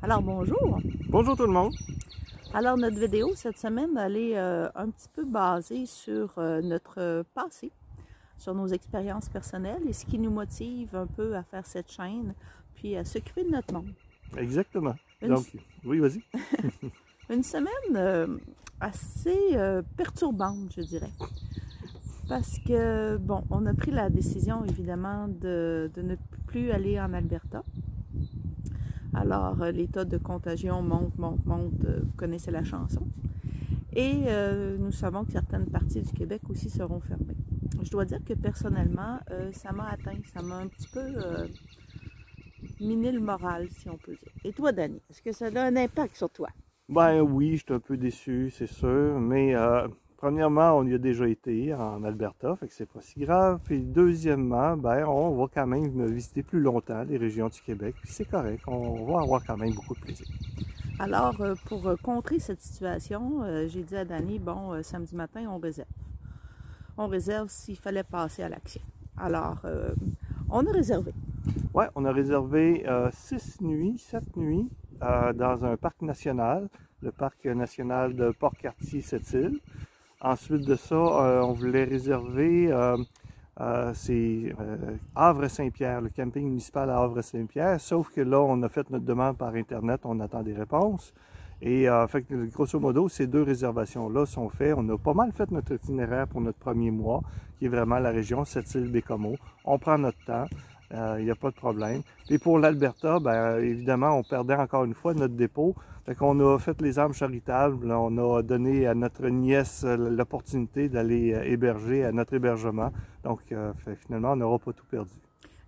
Alors bonjour! Bonjour tout le monde! Alors notre vidéo cette semaine, elle est un petit peu basée sur notre passé, sur nos expériences personnelles et ce qui nous motive un peu à faire cette chaîne, puis à s'occuper de notre monde. Exactement. Donc, oui, vas-y. Une semaine assez perturbante, je dirais. Parce que, bon, on a pris la décision, évidemment, de ne plus aller en Alberta. Alors, l'état de contagion monte. Vous connaissez la chanson. Et nous savons que certaines parties du Québec aussi seront fermées. Je dois dire que personnellement, ça m'a atteint, ça m'a un petit peu miné le moral, si on peut dire. Et toi, Danny, est-ce que ça a un impact sur toi? Ben oui, je suis un peu déçu, c'est sûr, mais premièrement, on y a déjà été en Alberta, fait que c'est pas si grave. Puis deuxièmement, ben on va quand même visiter plus longtemps les régions du Québec, puis c'est correct, on va avoir quand même beaucoup de plaisir. Alors, pour contrer cette situation, j'ai dit à Danny, bon, samedi matin, on réserve. On réserve s'il fallait passer à l'action. Alors, on a réservé. Ouais, on a réservé 6 nuits, 7 nuits dans un parc national, le parc national de Port-Cartier-Sept-Îles. Ensuite de ça, on voulait réserver Havre-Saint-Pierre, le camping municipal à Havre-Saint-Pierre, sauf que là, on a fait notre demande par Internet, on attend des réponses. Et fait que, grosso modo, ces deux réservations-là sont faites. On a pas mal fait notre itinéraire pour notre premier mois, qui est vraiment la région Sept-Îles-Bécomo. On prend notre temps. Il n'y a pas de problème. Et pour l'Alberta, bien évidemment, on perdait encore une fois notre dépôt. Fait qu'on a fait les armes charitables. On a donné à notre nièce l'opportunité d'aller héberger à notre hébergement. Donc, finalement, on n'aura pas tout perdu.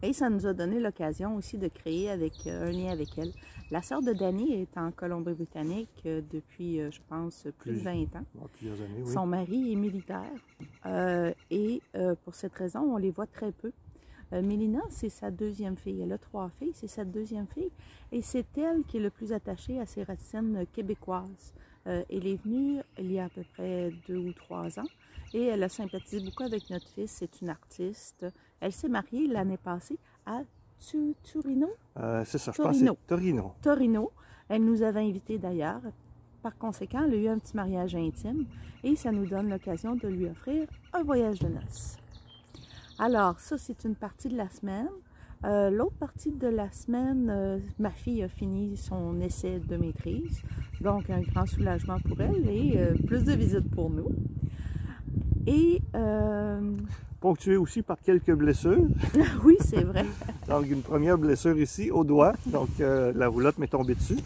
Et ça nous a donné l'occasion aussi de créer un lien avec elle. La sœur de Danny est en Colombie-Britannique depuis, je pense, plus de 20 ans. Plusieurs années, oui. Son mari est militaire et pour cette raison, on les voit très peu. Mélina, c'est sa deuxième fille. Elle a 3 filles, c'est sa deuxième fille. Et c'est elle qui est le plus attachée à ses racines québécoises. Elle est venue il y a à peu près 2 ou 3 ans et elle a sympathisé beaucoup avec notre fils. C'est une artiste. Elle s'est mariée l'année passée à Torino. C'est ça, je pense que c'est Torino. Torino. Elle nous avait invités d'ailleurs. Par conséquent, elle a eu un petit mariage intime et ça nous donne l'occasion de lui offrir un voyage de noces. Alors, ça, c'est une partie de la semaine. L'autre partie de la semaine, ma fille a fini son essai de maîtrise. Donc, un grand soulagement pour elle et plus de visites pour nous. Et... ponctué aussi par quelques blessures. Oui, c'est vrai. Donc, une première blessure ici, au doigt. Donc, la roulotte m'est tombée dessus.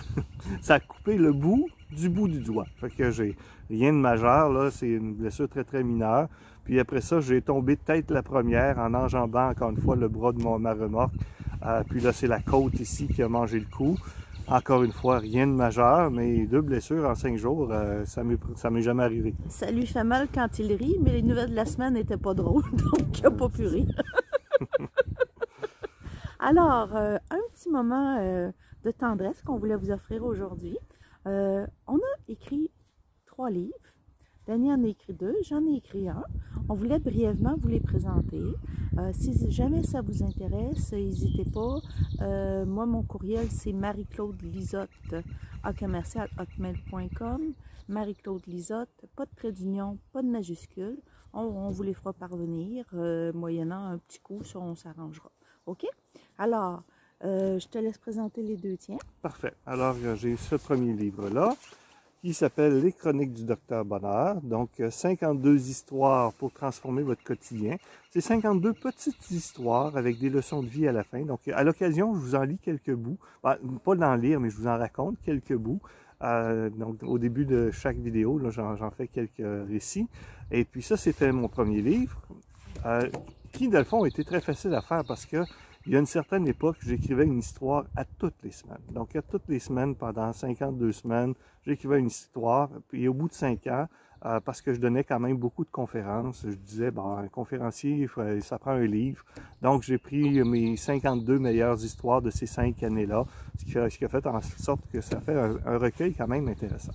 Ça a coupé le bout du doigt. Fait que j'ai rien de majeur, là. C'est une blessure très, très mineure. Puis après ça, j'ai tombé tête la première en enjambant encore une fois le bras de ma remorque. Puis là, c'est la côte ici qui a mangé le coup. Encore une fois, rien de majeur, mais 2 blessures en 5 jours, ça m'est jamais arrivé. Ça lui fait mal quand il rit, mais les nouvelles de la semaine n'étaient pas drôles, donc il n'a pas pu rire. Alors, un petit moment de tendresse qu'on voulait vous offrir aujourd'hui. On a écrit 3 livres. Danny en a écrit 2, j'en ai écrit 1. On voulait brièvement vous les présenter. Si jamais ça vous intéresse, n'hésitez pas. Moi, mon courriel, c'est marie-claude-lisotte@hotmail.com. Marie-Claude-Lisotte, pas de trait d'union, pas de majuscule. On vous les fera parvenir, moyennant un petit coup, ça on s'arrangera. OK? Alors, je te laisse présenter les 2 tiens. Parfait. Alors, j'ai ce premier livre-là, qui s'appelle Les Chroniques du Docteur Bonheur. Donc, 52 histoires pour transformer votre quotidien. C'est 52 petites histoires avec des leçons de vie à la fin. Donc, à l'occasion, je vous en lis quelques bouts. Ben, pas d'en lire, mais je vous en raconte quelques bouts. Donc, au début de chaque vidéo, là, j'en fais quelques récits. Et puis ça, c'était mon premier livre, qui, dans le fond, était très facile à faire parce que il y a une certaine époque, j'écrivais une histoire à toutes les semaines. Donc, à toutes les semaines, pendant 52 semaines, j'écrivais une histoire. Puis, au bout de 5 ans, parce que je donnais quand même beaucoup de conférences, je disais, bon, un conférencier, ça prend un livre. Donc, j'ai pris mes 52 meilleures histoires de ces 5 années-là, ce qui a fait en sorte que ça fait un recueil quand même intéressant.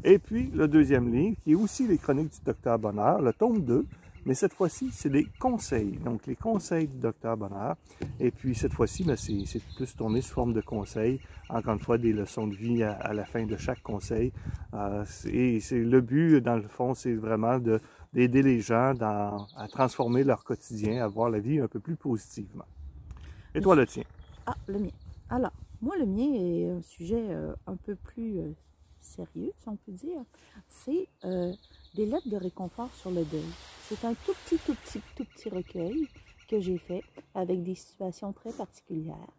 Et puis, le deuxième livre, qui est aussi Les Chroniques du Docteur Bonheur, le tome 2, mais cette fois-ci, c'est des conseils. Donc, les conseils du Docteur Bonheur. Et puis, cette fois-ci, c'est plus tourné sous forme de conseils. Encore une fois, des leçons de vie à la fin de chaque conseil. Et le but, dans le fond, c'est vraiment d'aider les gens à transformer leur quotidien, à voir la vie un peu plus positivement. Et toi, le tien? Ah, le mien. Alors, moi, le mien est un sujet un peu plus sérieux, si on peut dire. C'est des lettres de réconfort sur le deuil. C'est un tout petit recueil que j'ai fait avec des situations très particulières.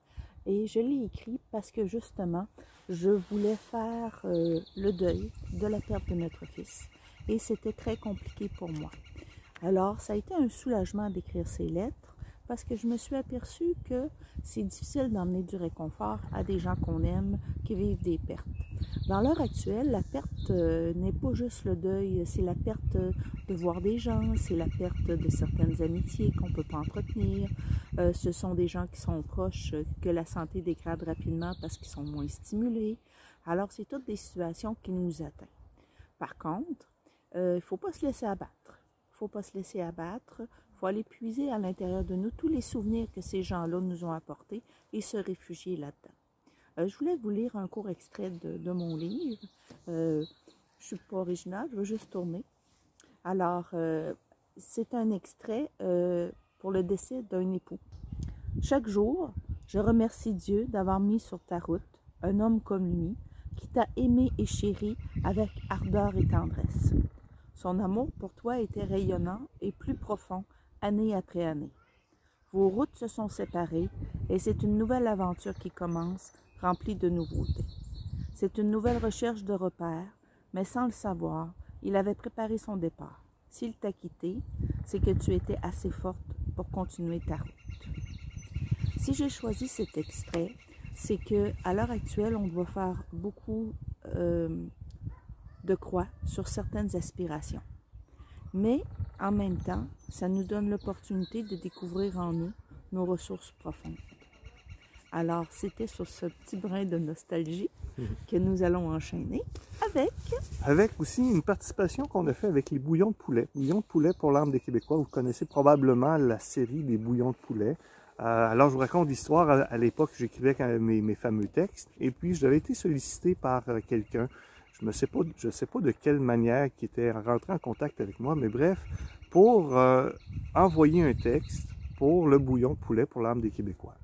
Et je l'ai écrit parce que, justement, je voulais faire le deuil de la perte de notre fils. Et c'était très compliqué pour moi. Alors, ça a été un soulagement d'écrire ces lettres parce que je me suis aperçue que c'est difficile d'emmener du réconfort à des gens qu'on aime qui vivent des pertes. Dans l'heure actuelle, la perte n'est pas juste le deuil, c'est la perte de voir des gens, c'est la perte de certaines amitiés qu'on ne peut pas entretenir. Ce sont des gens qui sont proches, que la santé dégrade rapidement parce qu'ils sont moins stimulés. Alors, c'est toutes des situations qui nous atteignent. Par contre, il ne faut pas se laisser abattre. Il ne faut pas se laisser abattre. Il faut aller puiser à l'intérieur de nous tous les souvenirs que ces gens-là nous ont apportés et se réfugier là-dedans. Je voulais vous lire un court extrait de mon livre. Je ne suis pas originale, je veux juste tourner. Alors, c'est un extrait pour le décès d'un époux. Chaque jour, je remercie Dieu d'avoir mis sur ta route un homme comme lui qui t'a aimé et chéri avec ardeur et tendresse. Son amour pour toi était rayonnant et plus profond année après année. Vos routes se sont séparées et c'est une nouvelle aventure qui commence, remplie de nouveautés. C'est une nouvelle recherche de repères, mais sans le savoir, il avait préparé son départ. S'il t'a quitté, c'est que tu étais assez forte pour continuer ta route. Si j'ai choisi cet extrait, c'est qu'à l'heure actuelle, on doit faire beaucoup de croix sur certaines aspirations. Mais en même temps, ça nous donne l'opportunité de découvrir en nous nos ressources profondes. Alors, c'était sur ce petit brin de nostalgie que nous allons enchaîner avec aussi une participation qu'on a fait avec les bouillons de poulet. Bouillons de poulet pour l'âme des Québécois. Vous connaissez probablement la série des bouillons de poulet. Alors, je vous raconte l'histoire. À l'époque, j'écrivais mes fameux textes. Et puis, j'avais été sollicité par quelqu'un. Je ne sais pas de quelle manière qui était rentré en contact avec moi. Mais bref, pour envoyer un texte pour le bouillon de poulet pour l'âme des Québécois.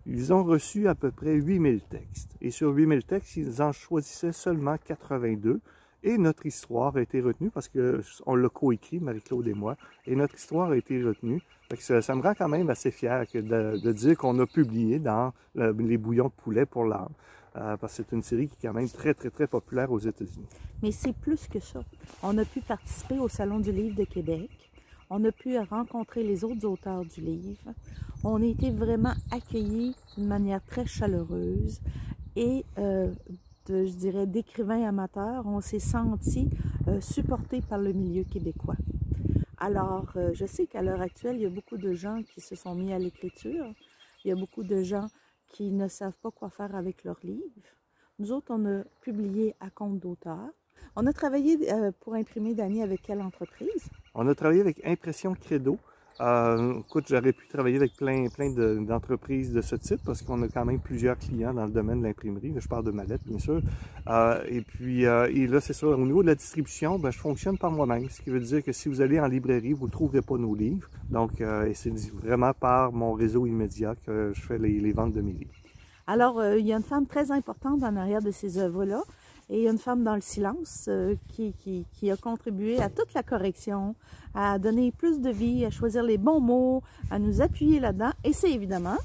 Ils ont reçu à peu près 8000 textes. Et sur 8000 textes, ils en choisissaient seulement 82. Et notre histoire a été retenue parce qu'on l'a coécrit, Marie-Claude et moi. Et notre histoire a été retenue. Ça me rend quand même assez fier de dire qu'on a publié dans les bouillons de poulet pour l'âme. Parce que c'est une série qui est quand même très populaire aux États-Unis. Mais c'est plus que ça. On a pu participer au Salon du livre de Québec. On a pu rencontrer les autres auteurs du livre. On a été vraiment accueillis d'une manière très chaleureuse et, je dirais, d'écrivains amateurs. On s'est senti supportés par le milieu québécois. Alors, je sais qu'à l'heure actuelle, il y a beaucoup de gens qui se sont mis à l'écriture. Il y a beaucoup de gens qui ne savent pas quoi faire avec leurs livres. Nous autres, on a publié à compte d'auteur. On a travaillé pour imprimer, Dany, avec quelle entreprise? On a travaillé avec Impression Credo. Écoute, j'aurais pu travailler avec plein d'entreprises de ce type parce qu'on a quand même plusieurs clients dans le domaine de l'imprimerie. Je parle de Mallette, bien sûr. Et là, c'est ça. Au niveau de la distribution, je fonctionne par moi-même. Ce qui veut dire que si vous allez en librairie, vous ne trouverez pas nos livres. Donc, c'est vraiment par mon réseau immédiat que je fais les ventes de mes livres. Alors, il y a une femme très importante en arrière de ces œuvres-là. Et il y a une femme dans le silence qui a contribué à toute la correction, à donner plus de vie, à choisir les bons mots, à nous appuyer là-dedans. Et c'est évidemment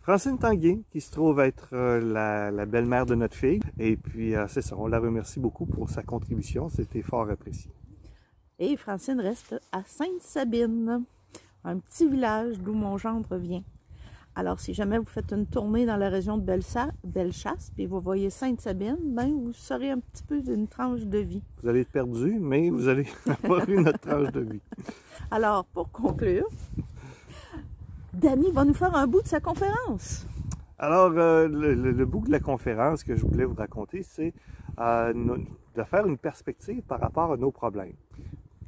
Francine Tanguay, qui se trouve être la belle-mère de notre fille. Et puis, c'est ça, on la remercie beaucoup pour sa contribution. C'était fort apprécié. Et Francine reste à Sainte-Sabine, un petit village d'où mon gendre vient. Alors, si jamais vous faites une tournée dans la région de Bellechasse, puis vous voyez Sainte-Sabine, vous serez un petit peu d'une tranche de vie. Vous allez être perdu, mais vous allez avoir eu notre tranche de vie. Alors, pour conclure, Dany va nous faire un bout de sa conférence. Alors, le bout de la conférence que je voulais vous raconter, c'est de faire une perspective par rapport à nos problèmes.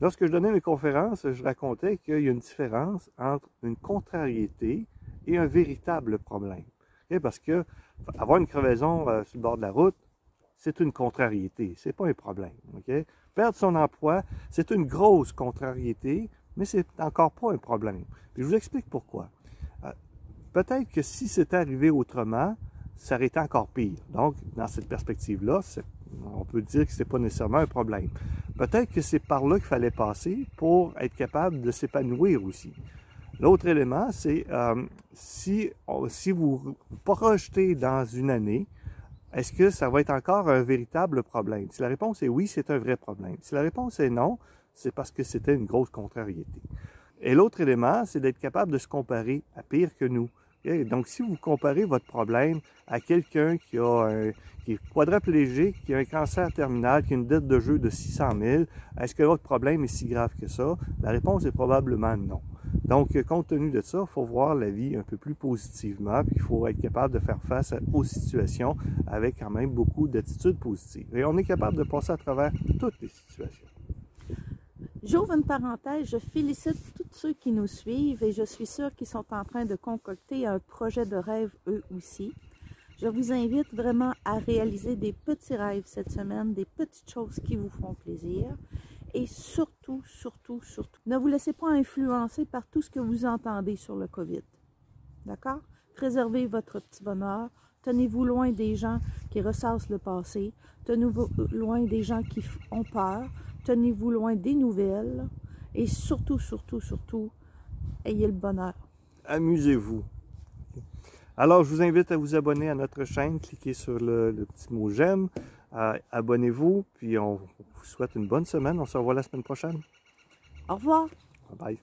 Lorsque je donnais mes conférences, je racontais qu'il y a une différence entre une contrariété et un véritable problème. Okay? Parce que avoir une crevaison sur le bord de la route, c'est une contrariété, c'est pas un problème. Okay? Perdre son emploi, c'est une grosse contrariété, mais c'est encore pas un problème. Puis je vous explique pourquoi. Peut-être que si c'était arrivé autrement, ça aurait été encore pire. Donc, dans cette perspective-là, on peut dire que ce n'est pas nécessairement un problème. Peut-être que c'est par là qu'il fallait passer pour être capable de s'épanouir aussi. L'autre élément, c'est si vous projetez dans une année, est-ce que ça va être encore un véritable problème? Si la réponse est oui, c'est un vrai problème. Si la réponse est non, c'est parce que c'était une grosse contrariété. Et l'autre élément, c'est d'être capable de se comparer à pire que nous. Okay? Donc, si vous comparez votre problème à quelqu'un qui est quadraplégique, qui a un cancer terminal, qui a une dette de jeu de 600 000, est-ce que votre problème est si grave que ça? La réponse est probablement non. Donc, compte tenu de ça, il faut voir la vie un peu plus positivement, puis il faut être capable de faire face aux situations avec quand même beaucoup d'attitudes positives. Et on est capable de passer à travers toutes les situations. J'ouvre une parenthèse, je félicite tous ceux qui nous suivent et je suis sûre qu'ils sont en train de concocter un projet de rêve eux aussi. Je vous invite vraiment à réaliser des petits rêves cette semaine, des petites choses qui vous font plaisir. Et surtout, ne vous laissez pas influencer par tout ce que vous entendez sur le COVID. D'accord? Préservez votre petit bonheur. Tenez-vous loin des gens qui ressassent le passé. Tenez-vous loin des gens qui ont peur. Tenez-vous loin des nouvelles. Et surtout, ayez le bonheur. Amusez-vous. Alors, je vous invite à vous abonner à notre chaîne. Cliquez sur le petit mot « J'aime ». Abonnez-vous, puis on vous souhaite une bonne semaine. On se revoit la semaine prochaine. Au revoir. Bye bye.